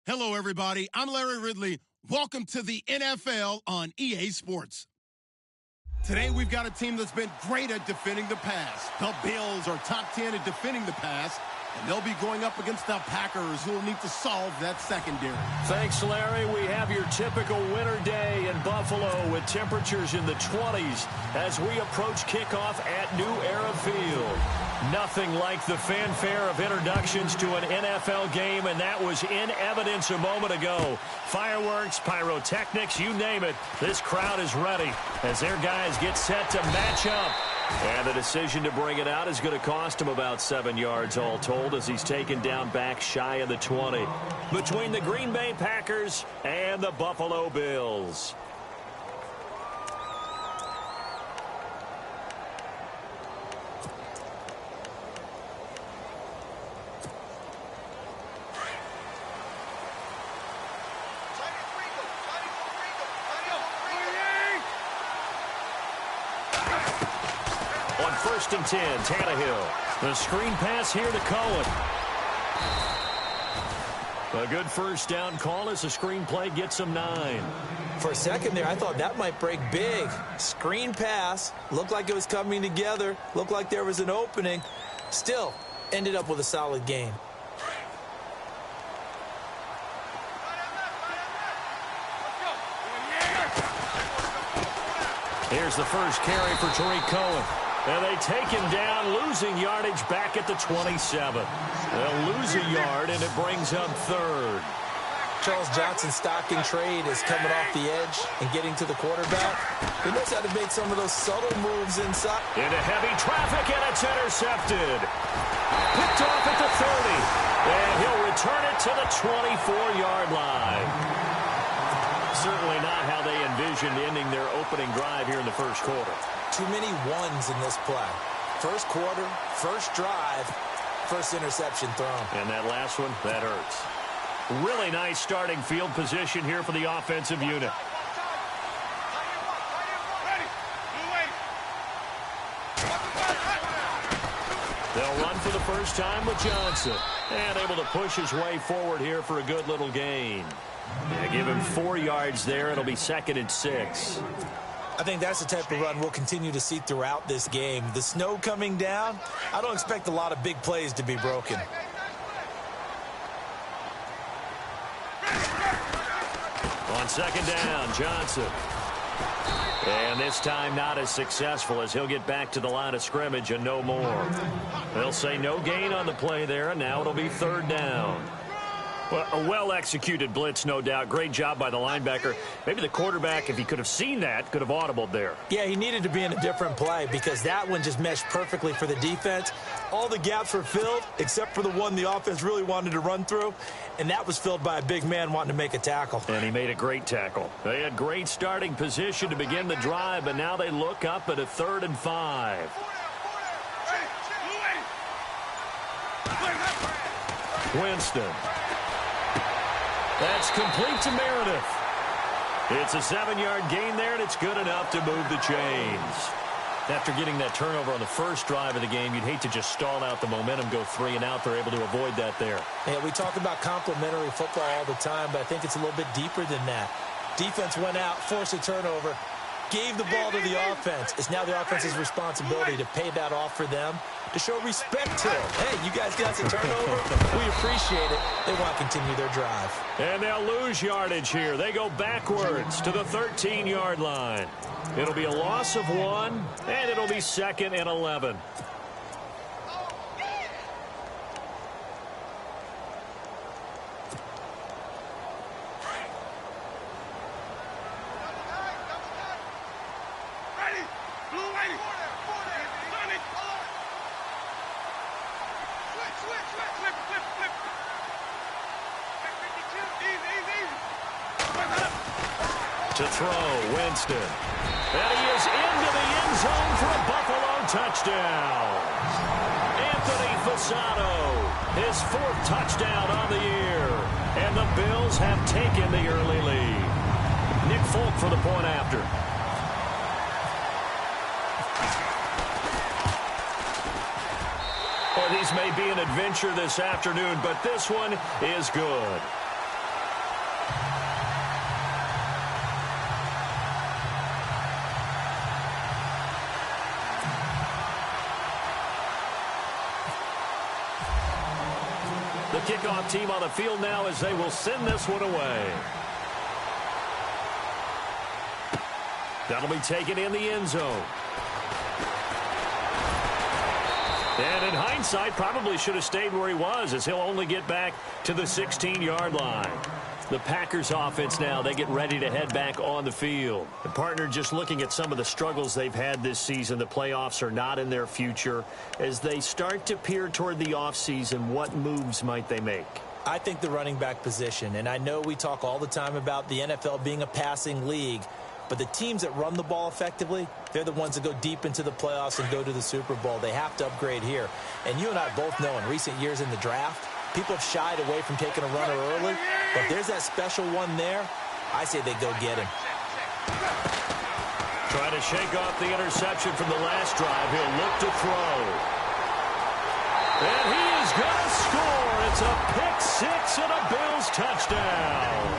Hello, everybody. I'm Larry Ridley. Welcome to the NFL on EA Sports. Today, we've got a team that's been great at defending the pass. The Bills are top 10 at defending the pass, and they'll be going up against the Packers, who will need to solve that secondary. Thanks, Larry. We have your typical winter day in Buffalo with temperatures in the 20s as we approach kickoff at New Era Field. Nothing like the fanfare of introductions to an NFL game, and that was in evidence a moment ago. Fireworks, pyrotechnics, you name it. This crowd is ready as their guys get set to match up. And the decision to bring it out is going to cost him about 7 yards all told as he's taken down back shy of the 20. Between the Green Bay Packers and the Buffalo Bills. On 1st and 10, Tannehill. The screen pass here to Cohen. A good first down call as the screen play gets him 9. For a second there, I thought that might break big. Screen pass. Looked like it was coming together. Looked like there was an opening. Still, ended up with a solid game. Here's the first carry for Tariq Cohen. And they take him down, losing yardage back at the 27. They'll lose a yard, and it brings up 3rd. Charles Johnson's stocking trade is coming off the edge and getting to the quarterback. He knows how to make some of those subtle moves inside. Into heavy traffic, and it's intercepted. Picked off at the 30. And he'll return it to the 24-yard line. Certainly not how they envisioned ending their opening drive here in the first quarter. Too many ones in this play. First quarter, first drive, first interception thrown. And that last one, that hurts. Really nice starting field position here for the offensive unit. They'll run for the first time with Johnson. And able to push his way forward here for a good little gain. Yeah, give him 4 yards there. It'll be 2nd and 6. I think that's the type of run we'll continue to see throughout this game. The snow coming down, I don't expect a lot of big plays to be broken. On 2nd down, Johnson. And this time not as successful as he'll get back to the line of scrimmage and no more. They'll say no gain on the play there, and now it'll be 3rd down. Well, a well-executed blitz, no doubt. Great job by the linebacker. Maybe the quarterback, if he could have seen that, could have audibled there. Yeah, he needed to be in a different play because that one just meshed perfectly for the defense. All the gaps were filled except for the one the offense really wanted to run through, and that was filled by a big man wanting to make a tackle. And he made a great tackle. They had great starting position to begin the drive, but now they look up at a 3rd and 5. Winston. That's complete to Meredith. It's a 7-yard gain there, and it's good enough to move the chains. After getting that turnover on the first drive of the game, you'd hate to just stall out the momentum, go 3 and out. They're able to avoid that there. Yeah, we talk about complementary football all the time, but I think it's a little bit deeper than that. Defense went out, forced a turnover, gave the ball to the offense. It's now the offense's responsibility to pay that off for them, to show respect to them. Hey, you guys got some turnover. We appreciate it. They want to continue their drive. And they'll lose yardage here. They go backwards to the 13-yard line. It'll be a loss of 1, and it'll be 2nd and 11. To throw, Winston. And he is into the end zone for a Buffalo touchdown. Anthony Fasano, his 4th touchdown on the year. And the Bills have taken the early lead. Nick Folk for the point after. Well, these may be an adventure this afternoon, but this one is good. The kickoff team on the field now as they will send this one away. That'll be taken in the end zone. And in hindsight, probably should have stayed where he was, as he'll only get back to the 16-yard line. The Packers offense now, they get ready to head back on the field. And partner, just looking at some of the struggles they've had this season, the playoffs are not in their future. As they start to peer toward the offseason, what moves might they make? I think the running back position, and I know we talk all the time about the NFL being a passing league, but the teams that run the ball effectively, they're the ones that go deep into the playoffs and go to the Super Bowl. They have to upgrade here. And you and I both know in recent years in the draft, people have shied away from taking a runner early, but if there's that special one there, I say they go get him. Trying to shake off the interception from the last drive. He'll look to throw. And he is going to score. It's a pick six and a Bills touchdown.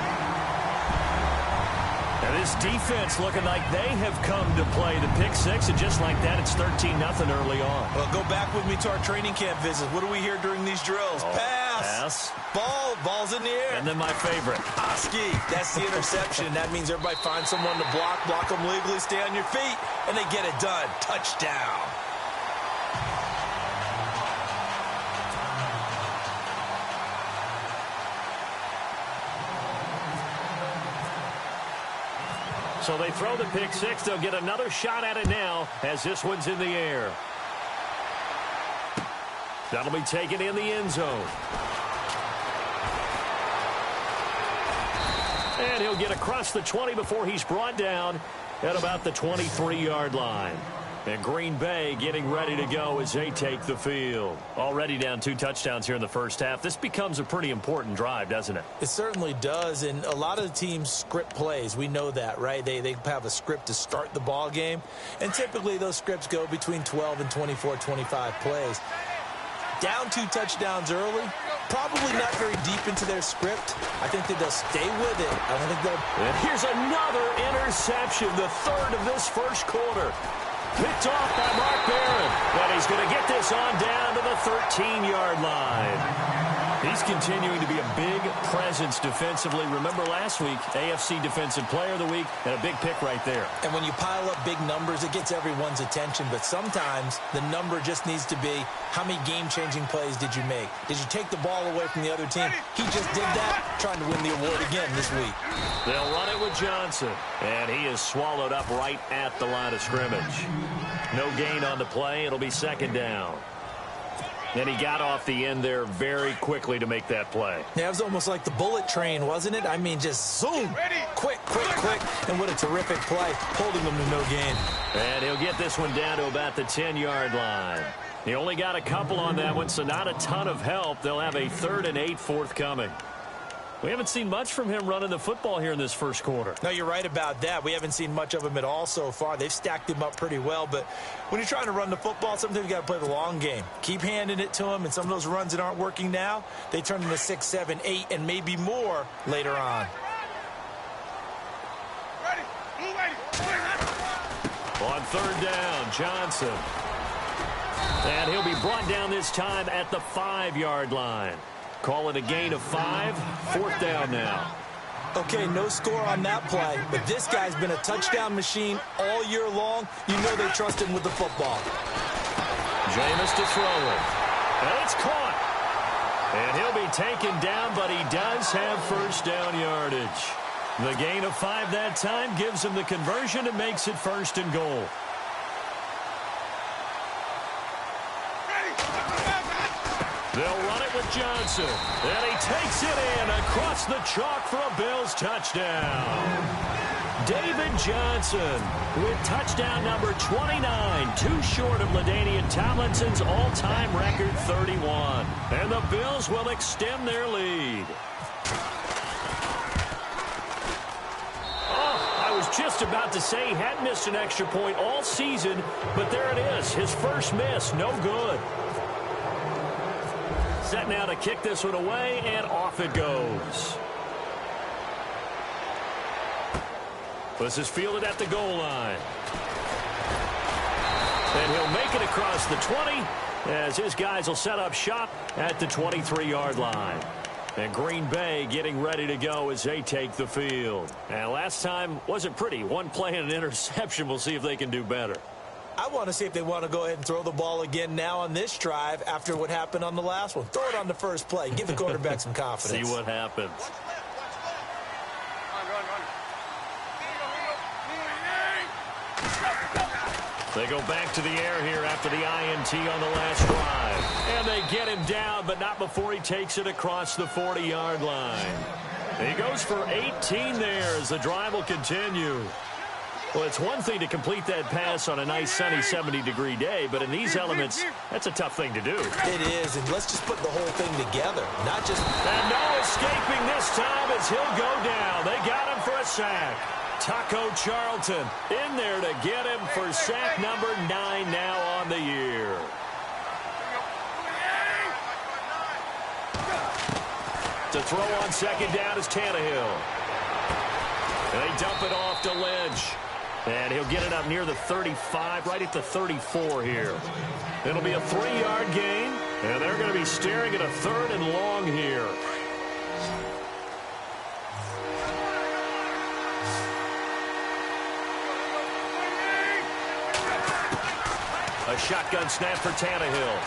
And this defense looking like they have come to play. The pick six, and just like that, it's 13-0 early on. Well, go back with me to our training camp visit. What do we hear during these drills? Pass. Ball's in the air. And then my favorite. Oski. That's the interception. That means everybody finds someone to block them legally, stay on your feet, and they get it done. Touchdown. So they throw the pick six. They'll get another shot at it now as this one's in the air. That'll be taken in the end zone. And he'll get across the 20 before he's brought down at about the 23-yard line. And Green Bay getting ready to go as they take the field. Already down 2 touchdowns here in the first half. This becomes a pretty important drive, doesn't it? It certainly does, and a lot of the teams script plays. We know that, right? They have a script to start the ball game, and typically those scripts go between 12 and 24, 25 plays. Down 2 touchdowns early, probably not very deep into their script. I think that they'll stay with it. I don't think they'll... And here's another interception, the third of this first quarter. Picked off by Mark Barron, but he's going to get this on down to the 13-yard line. He's continuing to be a big presence defensively. Remember last week, AFC Defensive Player of the Week, and a big pick right there. And when you pile up big numbers, it gets everyone's attention, but sometimes the number just needs to be how many game-changing plays did you make? Did you take the ball away from the other team? He just did that, trying to win the award again this week. They'll run it with Johnson, and he is swallowed up right at the line of scrimmage. No gain on the play. It'll be second down. And he got off the end there very quickly to make that play. Yeah, it was almost like the bullet train, wasn't it? I mean, just zoom, quick. And what a terrific play, holding them to no gain. And he'll get this one down to about the 10-yard line. He only got a couple on that one, so not a ton of help. They'll have a 3rd and 8 forthcoming. We haven't seen much from him running the football here in this first quarter. No, you're right about that. We haven't seen much of him at all so far. They've stacked him up pretty well, but when you're trying to run the football, sometimes you got to play the long game. Keep handing it to him, and some of those runs that aren't working now, they turn into 6, 7, 8, and maybe more later on. On 3rd down, Johnson. And he'll be brought down this time at the 5-yard line. Call it a gain of 5, 4th down now. Okay, no score on that play, but this guy's been a touchdown machine all year long. You know they trust him with the football. Jameis to throw it. And it's caught. And he'll be taken down, but he does have first down yardage. The gain of 5 that time gives him the conversion and makes it 1st and goal. They'll run it with Johnson. And he takes it in across the chalk for a Bills touchdown. David Johnson with touchdown number 29, too short of LaDainian Tomlinson's all-time record 31. And the Bills will extend their lead. I was just about to say he hadn't missed an extra point all season, but there it is, his first miss, no good. Set now to kick this one away, and off it goes. This is fielded at the goal line. And he'll make it across the 20 as his guys will set up shop at the 23-yard line. And Green Bay getting ready to go as they take the field. And last time wasn't pretty. One play and an interception. We'll see if they can do better. I want to see if they want to go ahead and throw the ball again now on this drive after what happened on the last one. Throw it on the first play. Give the quarterback some confidence. See what happens. They go back to the air here after the INT on the last drive. And they get him down, but not before he takes it across the 40-yard line. He goes for 18 there as the drive will continue. Well, it's one thing to complete that pass on a nice sunny 70-degree day, but in these elements, that's a tough thing to do. It is, and let's just put the whole thing together, not just... And no escaping this time as he'll go down. They got him for a sack. Taco Charlton in there to get him for sack number 9 now on the year. To throw on second down is Tannehill. And they dump it off to Lynch. And he'll get it up near the 35, right at the 34 here. It'll be a 3-yard gain, and they're going to be staring at a 3rd and long here. A shotgun snap for Tannehill.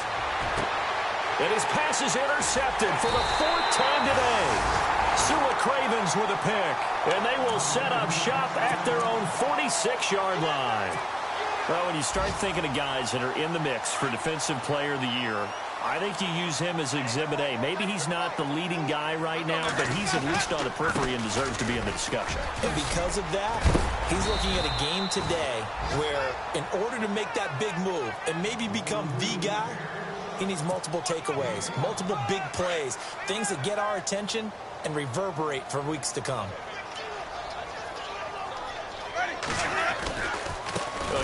And his pass is intercepted for the 4th time today. Sua Cravens with a pick. And they will set up shop at their own 46-yard line. Well, when you start thinking of guys that are in the mix for Defensive Player of the Year, I think you use him as Exhibit A. Maybe he's not the leading guy right now, but he's at least on the periphery and deserves to be in the discussion. And because of that, he's looking at a game today where in order to make that big move and maybe become the guy, he needs multiple takeaways, multiple big plays, things that get our attention and reverberate for weeks to come.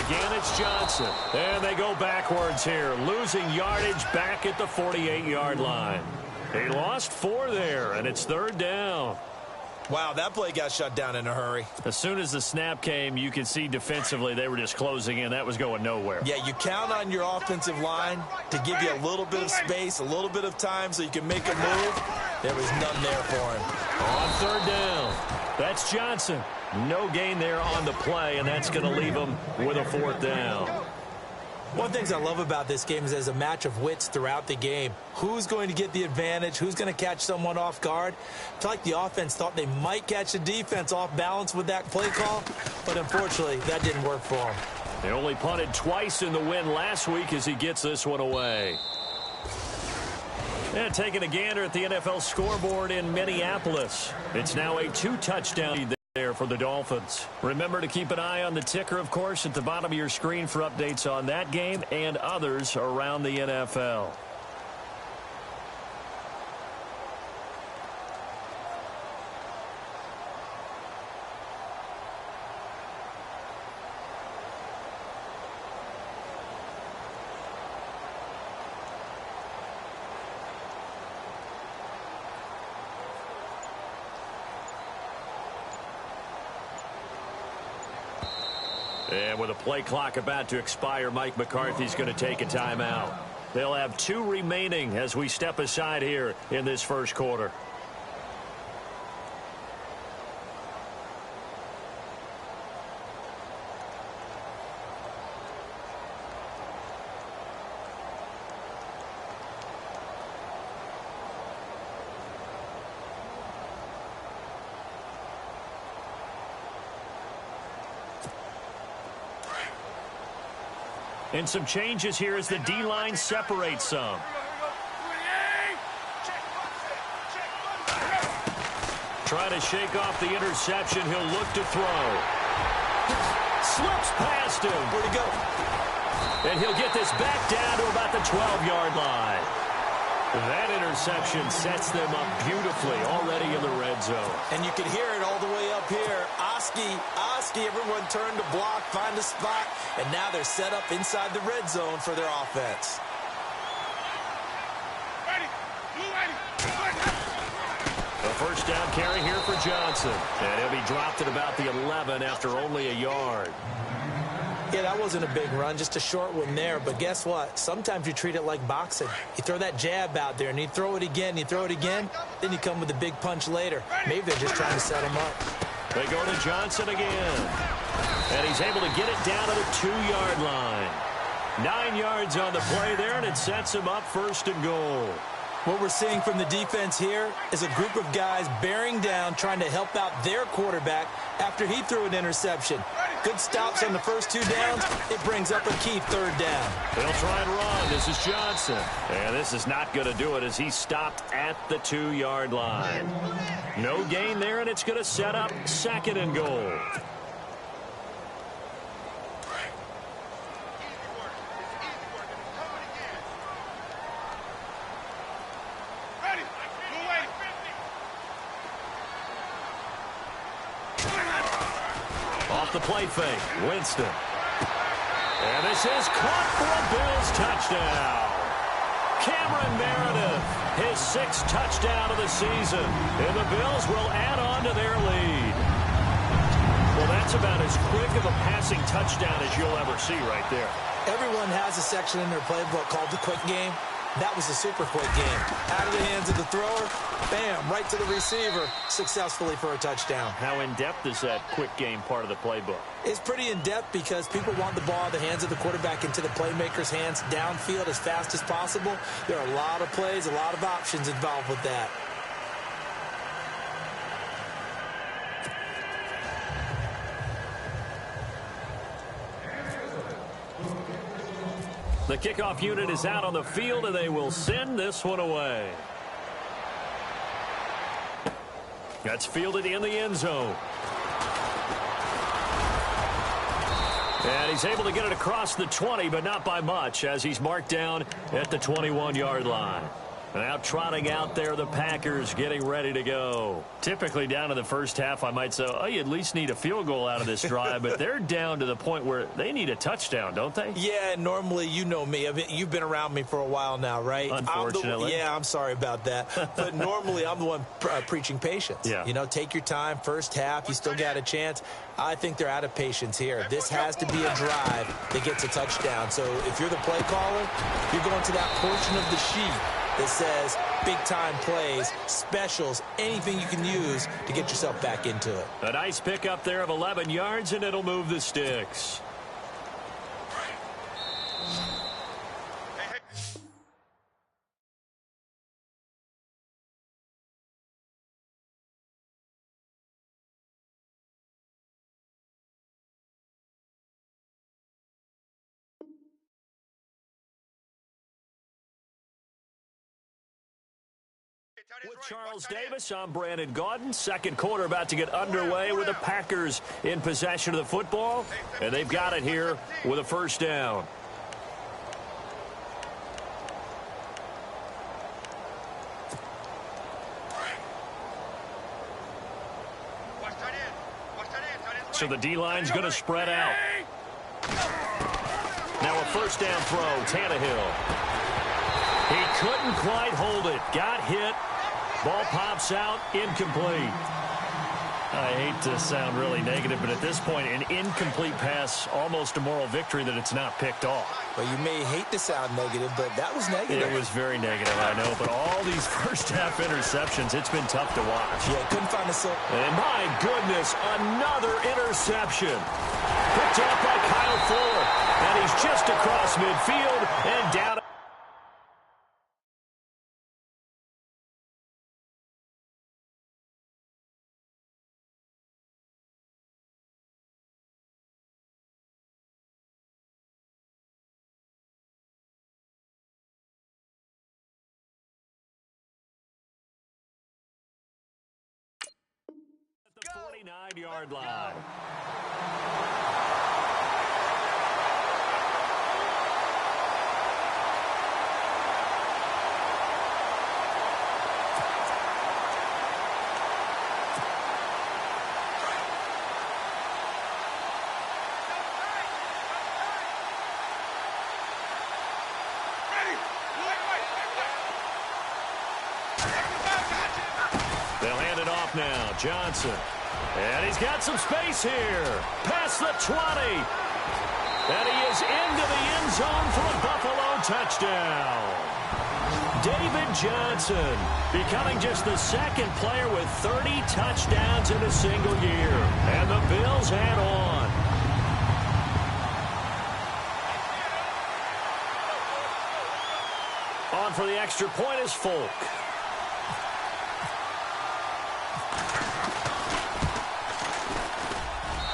Again, it's Johnson. And they go backwards here, losing yardage back at the 48-yard line. He lost 4 there, and it's 3rd down. Wow, that play got shut down in a hurry. As soon as the snap came, you could see defensively they were just closing in. That was going nowhere. Yeah, you count on your offensive line to give you a little bit of space, a little bit of time so you can make a move. There was none there for him. On 3rd down, that's Johnson. No gain there on the play, and that's going to leave him with a 4th down. One of the things I love about this game is there's a match of wits throughout the game. Who's going to get the advantage? Who's going to catch someone off guard? I feel like the offense thought they might catch the defense off balance with that play call, but unfortunately, that didn't work for them. They only punted twice in the win last week as he gets this one away. And taking a gander at the NFL scoreboard in Minneapolis. It's now a 2-touchdown lead there for the Dolphins. Remember to keep an eye on the ticker, of course, at the bottom of your screen for updates on that game and others around the NFL. And with a play clock about to expire, Mike McCarthy's going to take a timeout. They'll have 2 remaining as we step aside here in this first quarter. And some changes here as the D-line separates some. Trying to shake off the interception. He'll look to throw. Slips past him. Where'd he go? And he'll get this back down to about the 12-yard line. That interception sets them up beautifully already in the red zone. And you can hear it all the way up here. Oski, everyone turned to block, find a spot, and now they're set up inside the red zone for their offense. A first down carry here for Johnson. And he'll be dropped at about the 11 after only a yard. Yeah, that wasn't a big run, just a short one there. But guess what? Sometimes you treat it like boxing. You throw that jab out there, and you throw it again, you throw it again, then you come with a big punch later. Maybe they're just trying to set him up. They go to Johnson again. And he's able to get it down to the 2-yard line. 9 yards on the play there, and it sets him up 1st and goal. What we're seeing from the defense here is a group of guys bearing down, trying to help out their quarterback after he threw an interception. Good stops on the first 2 downs. It brings up a key 3rd down. They'll try and run. This is Johnson. And this is not going to do it as he stopped at the 2-yard line. No gain there, and it's going to set up 2nd and goal. Off the play fake, Winston. And this is caught for a Bills touchdown. Cameron Meredith, his 6th touchdown of the season. And the Bills will add on to their lead. Well, that's about as quick of a passing touchdown as you'll ever see right there. Everyone has a section in their playbook called the quick game. That was a super quick game. Out of the hands of the thrower, bam, right to the receiver, successfully for a touchdown. How in-depth is that quick game part of the playbook? It's pretty in-depth because people want the ball in the hands of the quarterback into the playmaker's hands downfield as fast as possible. There are a lot of plays, a lot of options involved with that. The kickoff unit is out on the field, and they will send this one away. That's fielded in the end zone. And he's able to get it across the 20, but not by much, as he's marked down at the 21-yard line. Now trotting out there, the Packers getting ready to go. Typically down in the first half, I might say, oh, you at least need a field goal out of this drive, but they're down to the point where they need a touchdown, don't they? Yeah, normally, you know me. You've been around me for a while now, right? Unfortunately. I'm sorry about that. But normally, I'm the one preaching patience. Yeah. You know, take your time. First half, you still got a chance. I think they're out of patience here. This has to be a drive that gets a touchdown. So if you're the play caller, you're going to that portion of the sheet that says big-time plays, specials, anything you can use to get yourself back into it. A nice pickup there of 11 yards, and it'll move the sticks. With Charles Davis, I'm Brandon Gaudin. Second quarter about to get underway with the Packers in possession of the football. And they've got it here with a 1st down. So the D-line's going to spread out. Now a 1st down throw, Tannehill. He couldn't quite hold it. Got hit. Ball pops out, incomplete. I hate to sound really negative, but at this point, an incomplete pass, almost a moral victory that it's not picked off. Well, you may hate to sound negative, but that was negative. It was very negative, I know, but all these first-half interceptions, it's been tough to watch. Yeah, couldn't find a silver. And my goodness, another interception. Picked off by Kyle Fuller, and he's just across midfield and down. The 49-yard line. They'll hand it off now. Johnson. And he's got some space here. Past the 20. And he is into the end zone for a Buffalo touchdown. David Johnson becoming just the second player with 30 touchdowns in a single year. And the Bills add on. On for the extra point is Folk.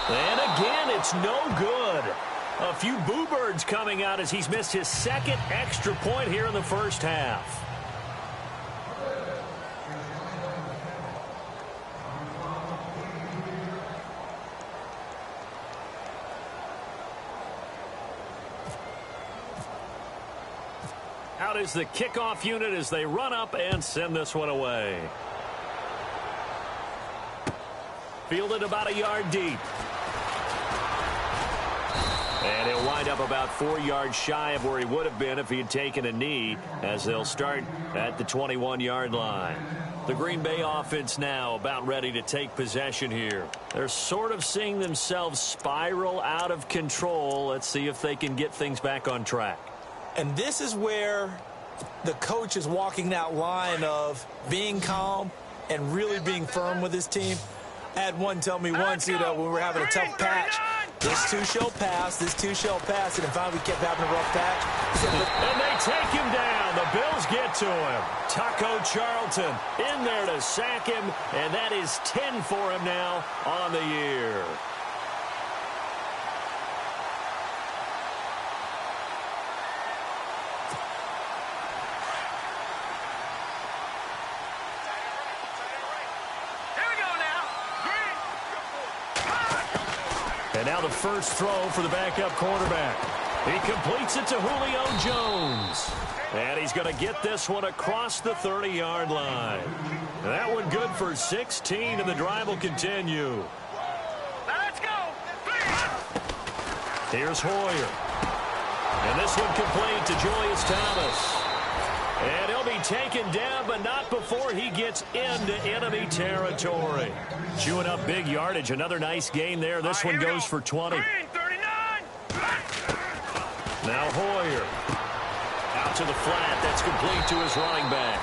And again, it's no good. A few boo birds coming out as he's missed his second extra point here in the first half. Out is the kickoff unit as they run up and send this one away. Fielded about a yard deep. And he'll wind up about 4 yards shy of where he would have been if he had taken a knee, as they'll start at the 21-yard line. The Green Bay offense now about ready to take possession here. They're sort of seeing themselves spiral out of control. Let's see if they can get things back on track. And this is where the coach is walking that line of being calm and really being firm with his team. I had one tell me once, when we were having a tough patch, this too shall pass, this too shall pass, and finally we kept having a rough patch. And they take him down. The Bills get to him. Taco Charlton in there to sack him, and that is 10 for him now on the year. And now the first throw for the backup quarterback. He completes it to Julio Jones. And he's going to get this one across the 30-yard line. And that one good for 16, and the drive will continue. Let's go. Here's Hoyer. And this one complete to Julius Thomas. And he'll be taken down, but not before he gets into enemy territory. Chewing up big yardage. Another nice gain there. This one goes for 20. Now Hoyer. Out to the flat. That's complete to his running back.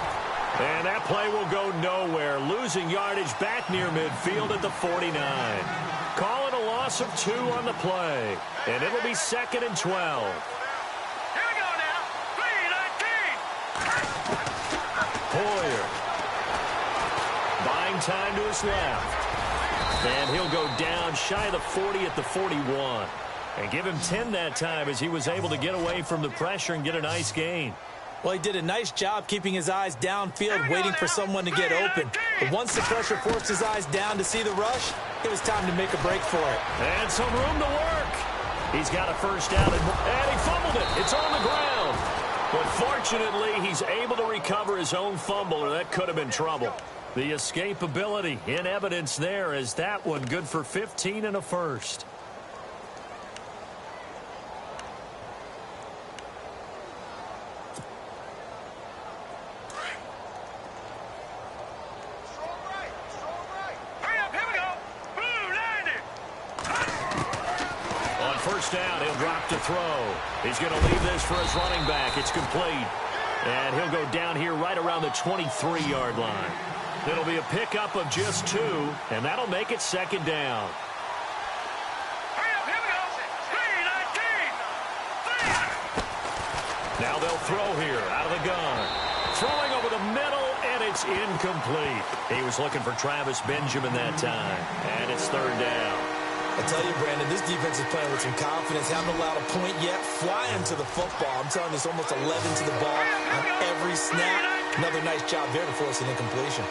And that play will go nowhere. Losing yardage back near midfield at the 49. Call it a loss of 2 on the play. And it'll be 2nd and 12. Hoyer. Buying time to his left. And he'll go down shy of the 40 at the 41. And give him 10 that time as he was able to get away from the pressure and get a nice gain. Well, he did a nice job keeping his eyes downfield, waiting for someone to get open. But once the pressure forced his eyes down to see the rush, it was time to make a break for it. And some room to work. He's got a first down, and he fumbled it. It's on the ground. But fortunately, he's able to recover his own fumble, or that could have been trouble. The escapability in evidence there as that one good for 15 and a first. Down, he'll drop to throw. He's going to leave this for his running back. It's complete. And he'll go down here right around the 23-yard line. It'll be a pickup of just 2, and that'll make it 2nd down. Now they'll throw here out of the gun. Throwing over the middle, and it's incomplete. He was looking for Travis Benjamin that time, and it's 3rd down. I tell you, Brandon, this defense is playing with some confidence. Haven't allowed a point yet. Flying to the football. I'm telling you, it's almost 11 to the ball on every snap. Another nice job there to force an incompletion.